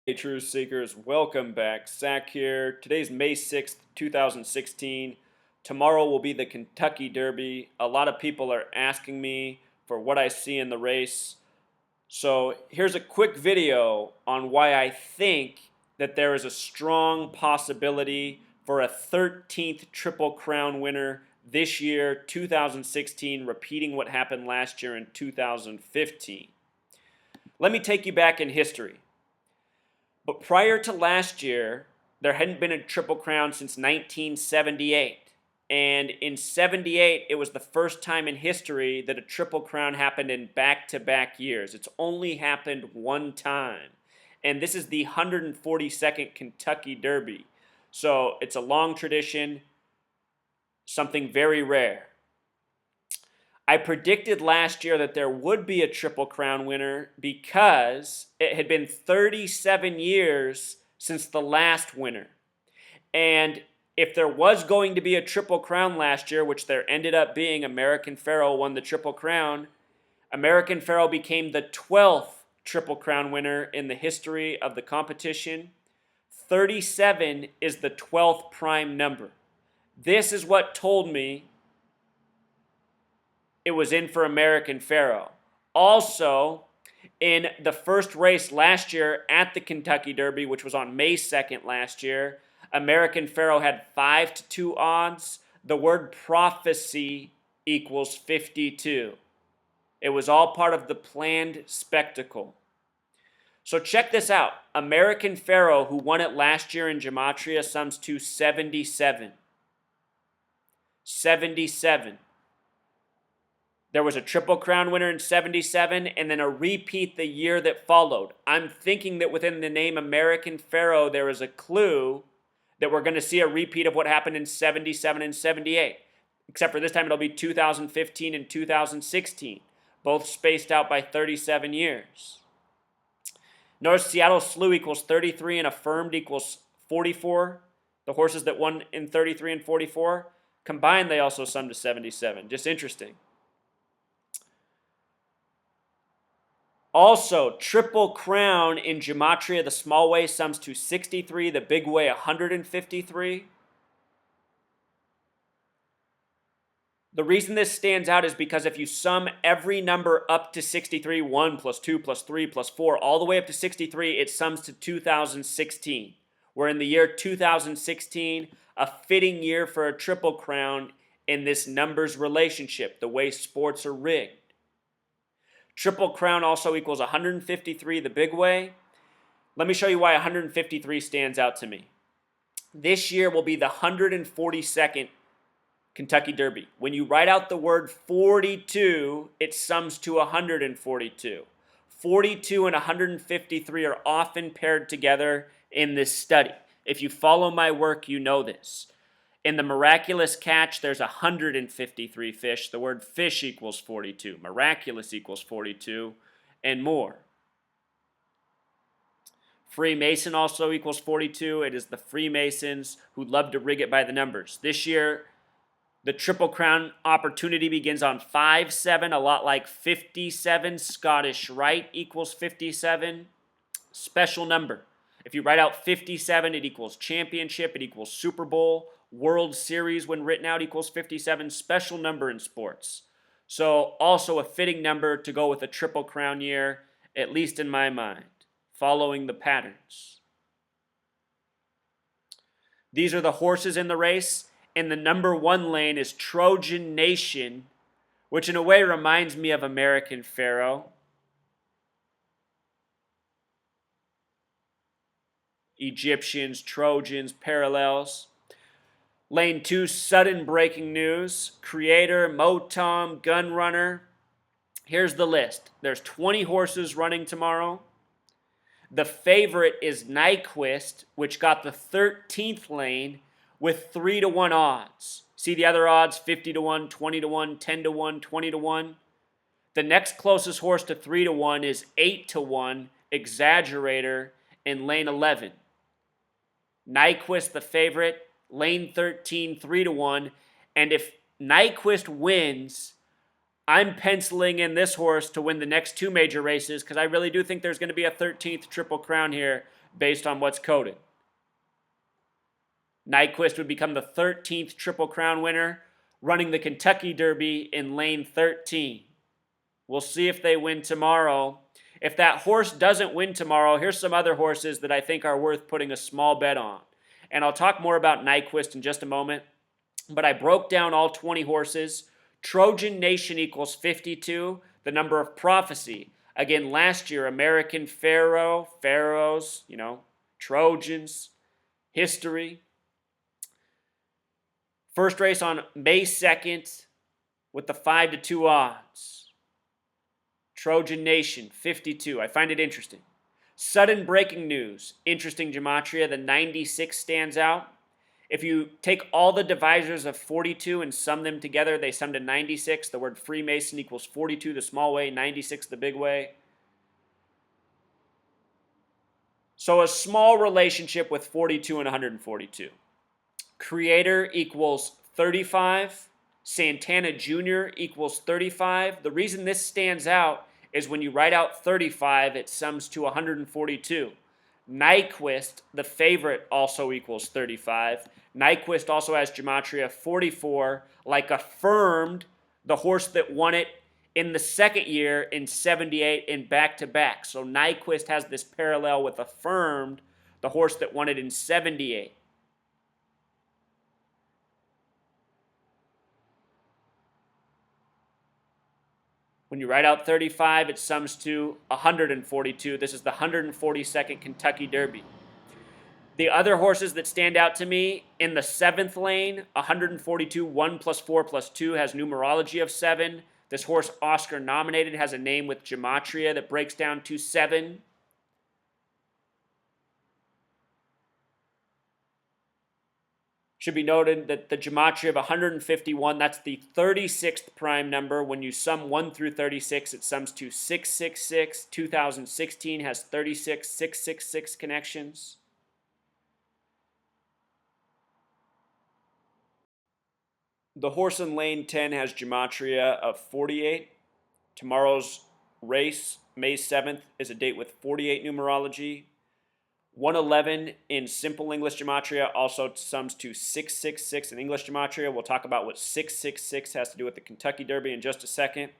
Hey, True Seekers, welcome back. Zach here. Today's May 6th, 2016. Tomorrow will be the Kentucky Derby. A lot of people are asking me for what I see in the race. So here's a quick video on why I think that there is a strong possibility for a 13th Triple Crown winner this year, 2016, repeating what happened last year in 2015. Let me take you back in history. But prior to last year, there hadn't been a Triple Crown since 1978. And in 78, it was the first time in history that a Triple Crown happened in back-to-back years. It's only happened one time. And this is the 142nd Kentucky Derby. So it's a long tradition, something very rare. I predicted last year that there would be a Triple Crown winner because it had been 37 years since the last winner. And if there was going to be a Triple Crown last year, which there ended up being, American Pharoah won the Triple Crown, American Pharoah became the 12th Triple Crown winner in the history of the competition. 37 is the 12th prime number. This is what told me it was in for American Pharoah. Also, in the first race last year at the Kentucky Derby, which was on May 2nd last year, American Pharoah had 5-2 odds. The word prophecy equals 52. It was all part of the planned spectacle. So check this out. American Pharoah, who won it last year in Gematria, sums to 77. 77. There was a Triple Crown winner in 77 and then a repeat the year that followed. I'm thinking that within the name American Pharoah, there is a clue that we're going to see a repeat of what happened in 77 and 78. Except for this time, it'll be 2015 and 2016, both spaced out by 37 years. Notice Seattle Slew equals 33 and Affirmed equals 44. The horses that won in 33 and 44, combined, they also sum to 77. Just interesting. Also, Triple Crown in Gematria, the small way sums to 63, the big way 153. The reason this stands out is because if you sum every number up to 63, 1 plus 2 plus 3 plus 4, all the way up to 63, it sums to 2016. We're in the year 2016, a fitting year for a Triple Crown in this numbers relationship, the way sports are rigged. Triple Crown also equals 153 the big way. Let me show you why 153 stands out to me. This year will be the 142nd Kentucky Derby. When you write out the word 42, it sums to 142. 42 and 153 are often paired together in this study. If you follow my work, you know this. In the miraculous catch, there's 153 fish. The word fish equals 42. Miraculous equals 42, and more. Freemason also equals 42. It is the Freemasons who love to rig it by the numbers. This year, the Triple Crown opportunity begins on 5-7, a lot like 57. Scottish Rite equals 57. Special number. If you write out 57, it equals championship, it equals Super Bowl. World Series, when written out, equals 57. Special number in sports. So also a fitting number to go with a Triple Crown year, at least in my mind, following the patterns. These are the horses in the race. In the number 1 lane is Trojan Nation, which in a way reminds me of American Pharoah. Egyptians, Trojans, parallels. Lane 2, sudden breaking news. Creator, Motom, Gunrunner. Here's the list. There's 20 horses running tomorrow. The favorite is Nyquist, which got the 13th lane with 3-1 odds. See the other odds? 50-1, 20-1, 10-1, 20-1. The next closest horse to 3-1 is 8-1, Exaggerator, in lane 11. Nyquist, the favorite. Lane 13, 3-1. And if Nyquist wins, I'm penciling in this horse to win the next two major races because I really do think there's going to be a 13th Triple Crown here based on what's coded. Nyquist would become the 13th Triple Crown winner, running the Kentucky Derby in lane 13. We'll see if they win tomorrow. If that horse doesn't win tomorrow, here's some other horses that I think are worth putting a small bet on. And I'll talk more about Nyquist in just a moment. But I broke down all 20 horses. Trojan Nation equals 52, the number of prophecy. Again, last year, American Pharaohs, Trojans, history. First race on May 2nd with the 5-2 odds. Trojan Nation, 52. I find it interesting. Sudden breaking news. Interesting gematria. The 96 stands out. If you take all the divisors of 42 and sum them together, they sum to 96. The word Freemason equals 42 the small way, 96 the big way. So a small relationship with 42 and 142. Creator equals 35. Santana Jr. equals 35. The reason this stands out is when you write out 35, it sums to 142. Nyquist, the favorite, also equals 35. Nyquist also has gematria 44, like Affirmed, the horse that won it in the second year in 78 in back-to-back. So Nyquist has this parallel with Affirmed, the horse that won it in 78. When you write out 35, it sums to 142. This is the 142nd Kentucky Derby. The other horses that stand out to me, in the 7th lane, 142, 1 plus 4 plus 2 has numerology of 7. This horse, Oscar nominated, has a name with gematria that breaks down to 7. Should be noted that the gematria of 151, that's the 36th prime number. When you sum 1 through 36, it sums to 666. 2016 has 36 666 connections. The horse in lane 10 has gematria of 48. Tomorrow's race, May 7th, is a date with 48 numerology. 111 in simple English gematria also sums to 666 in English gematria. We'll talk about what 666 has to do with the Kentucky Derby in just a second.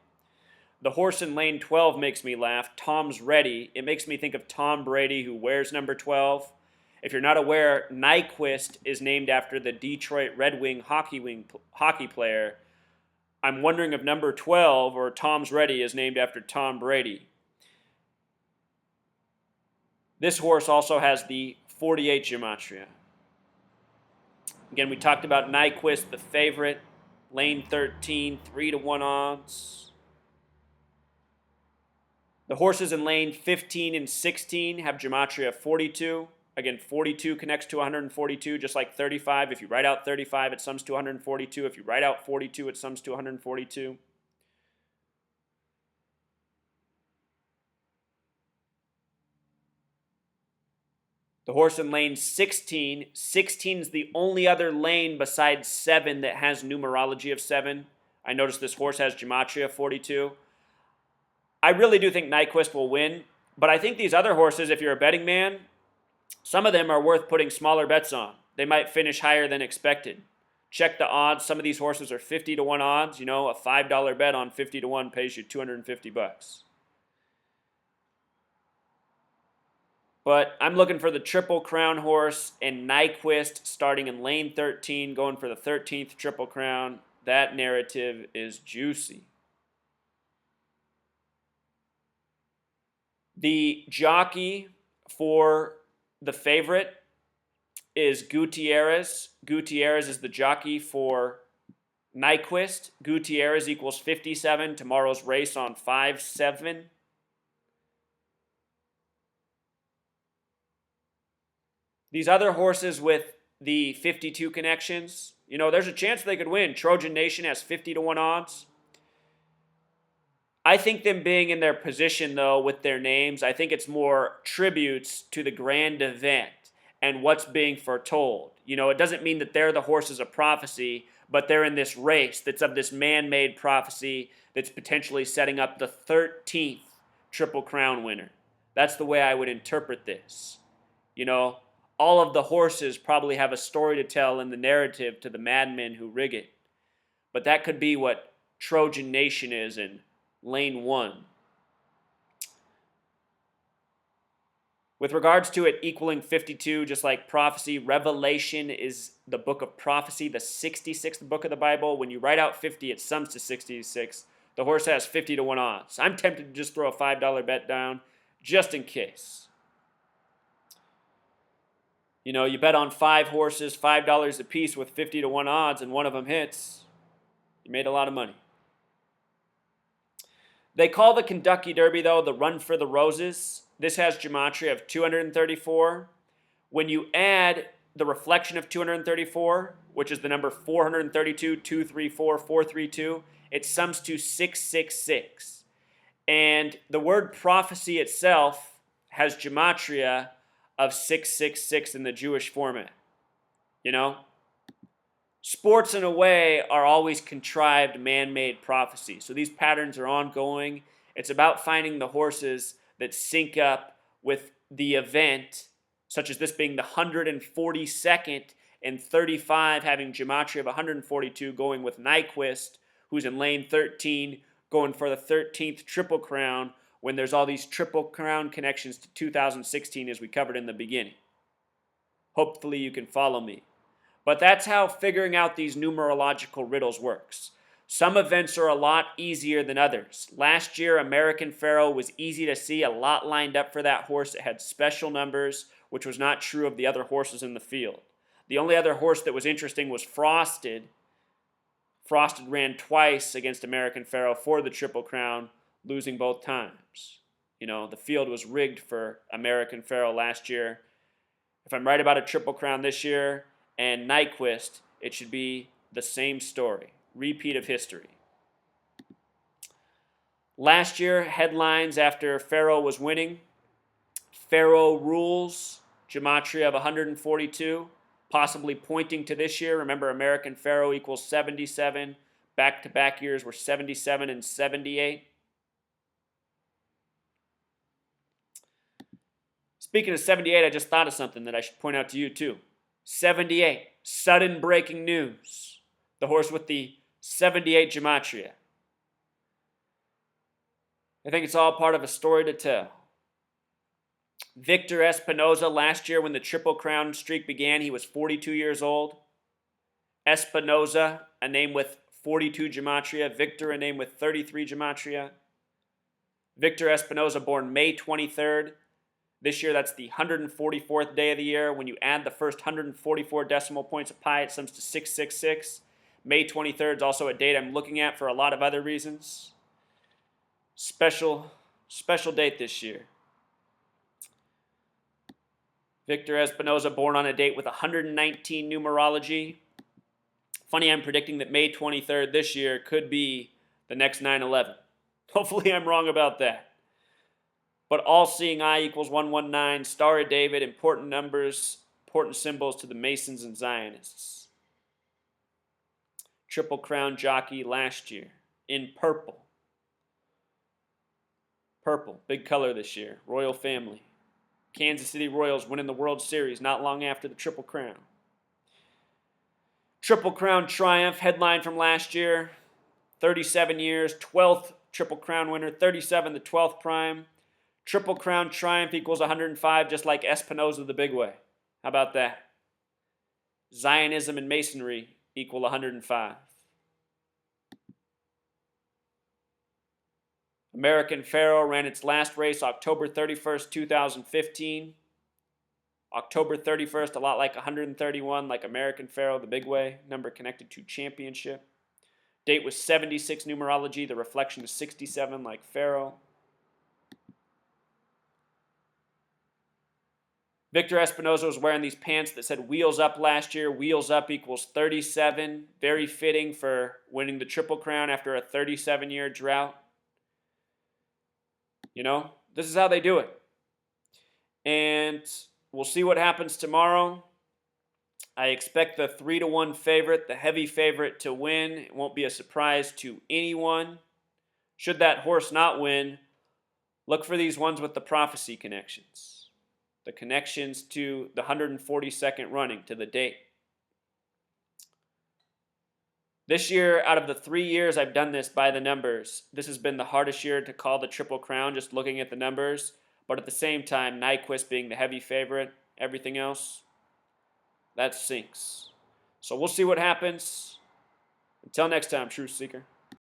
The horse in lane 12 makes me laugh. Tom's Ready. It makes me think of Tom Brady, who wears number 12. If you're not aware, Nyquist is named after the Detroit Red Wing hockey player. I'm wondering if number 12, or Tom's Ready, is named after Tom Brady. This horse also has the 48 gematria. Again, we talked about Nyquist, the favorite. Lane 13, 3-1 odds. The horses in lane 15 and 16 have gematria 42. Again, 42 connects to 142, just like 35. If you write out 35, it sums to 142. If you write out 42, it sums to 142. The horse in lane 16. 16 is the only other lane besides 7 that has numerology of 7. I noticed this horse has gematria 42. I really do think Nyquist will win, but I think these other horses, if you're a betting man, some of them are worth putting smaller bets on. They might finish higher than expected. Check the odds. Some of these horses are 50-1 odds. A $5 bet on 50-1 pays you $250. But I'm looking for the Triple Crown horse and Nyquist starting in lane 13, going for the 13th Triple Crown. That narrative is juicy. The jockey for the favorite is Gutierrez. Gutierrez is the jockey for Nyquist. Gutierrez equals 57. Tomorrow's race on 5-7. These other horses with the 52 connections, there's a chance they could win. Trojan Nation has 50-1 odds. I think them being in their position, though, with their names, I think it's more tributes to the grand event and what's being foretold. It doesn't mean that they're the horses of prophecy, but they're in this race that's of this man-made prophecy that's potentially setting up the 13th Triple Crown winner. That's the way I would interpret this. You know, all of the horses probably have a story to tell in the narrative to the madmen who rig it. But that could be what Trojan Nation is in lane 1. With regards to it equaling 52, just like prophecy, Revelation is the book of prophecy, the 66th book of the Bible. When you write out 50, it sums to 66. The horse has 50 to 1 odds. I'm tempted to just throw a $5 bet down just in case. You know, you bet on 5 horses, $5 a piece with 50 to 1 odds, and one of them hits. You made a lot of money. They call the Kentucky Derby, though, the Run for the Roses. This has gematria of 234. When you add the reflection of 234, which is the number 432, 234, 432, it sums to 666. And the word prophecy itself has gematria of 666 in the Jewish format. You know? Sports, in a way, are always contrived, man-made prophecy. So these patterns are ongoing. It's about finding the horses that sync up with the event, such as this being the 142nd and 35 having gematria of 142, going with Nyquist, who's in lane 13, going for the 13th Triple Crown, when there's all these Triple Crown connections to 2016 as we covered in the beginning. Hopefully you can follow me. But that's how figuring out these numerological riddles works. Some events are a lot easier than others. Last year, American Pharoah was easy to see, a lot lined up for that horse. It had special numbers, which was not true of the other horses in the field. The only other horse that was interesting was Frosted. Frosted ran twice against American Pharoah for the Triple Crown, losing both times. You know, the field was rigged for American Pharoah last year. If I'm right about a Triple Crown this year and Nyquist, it should be the same story. Repeat of history. Last year, headlines after Pharoah was winning: Pharoah rules, gematria of 142, possibly pointing to this year. Remember, American Pharoah equals 77. Back-to-back years were 77 and 78. Speaking of 78, I just thought of something that I should point out to you too. 78, sudden breaking news. The horse with the 78 gematria. I think it's all part of a story to tell. Victor Espinoza, last year when the Triple Crown streak began, he was 42 years old. Espinoza, a name with 42 gematria. Victor, a name with 33 gematria. Victor Espinoza, born May 23rd. This year, that's the 144th day of the year. When you add the first 144 decimal points of pi, it sums to 666. May 23rd is also a date I'm looking at for a lot of other reasons. Special date this year. Victor Espinoza, born on a date with 119 numerology. Funny, I'm predicting that May 23rd this year could be the next 9/11. Hopefully I'm wrong about that. But all-seeing eye equals 119, Star of David, important numbers, important symbols to the Masons and Zionists. Triple Crown jockey last year in purple. Purple, big color this year. Royal family. Kansas City Royals winning the World Series not long after the Triple Crown. Triple Crown triumph, headline from last year. 37 years, 12th Triple Crown winner, 37, the 12th prime. Triple Crown triumph equals 105, just like Espinoza the Big Way. How about that? Zionism and Masonry equal 105. American Pharoah ran its last race October 31st, 2015. October 31st, a lot like 131, like American Pharoah the Big Way, number connected to championship. Date was 76 numerology, the reflection is 67 like Pharoah. Victor Espinoza was wearing these pants that said wheels up last year. Wheels up equals 37. Very fitting for winning the Triple Crown after a 37-year drought. You know, this is how they do it. And we'll see what happens tomorrow. I expect the 3-1 favorite, the heavy favorite, to win. It won't be a surprise to anyone. Should that horse not win, look for these ones with the prophecy connections. The connections to the 142nd running, to the date. This year, out of the 3 years I've done this by the numbers, this has been the hardest year to call the Triple Crown, just looking at the numbers. But at the same time, Nyquist being the heavy favorite, everything else, that sinks. So we'll see what happens. Until next time, Truth Seeker.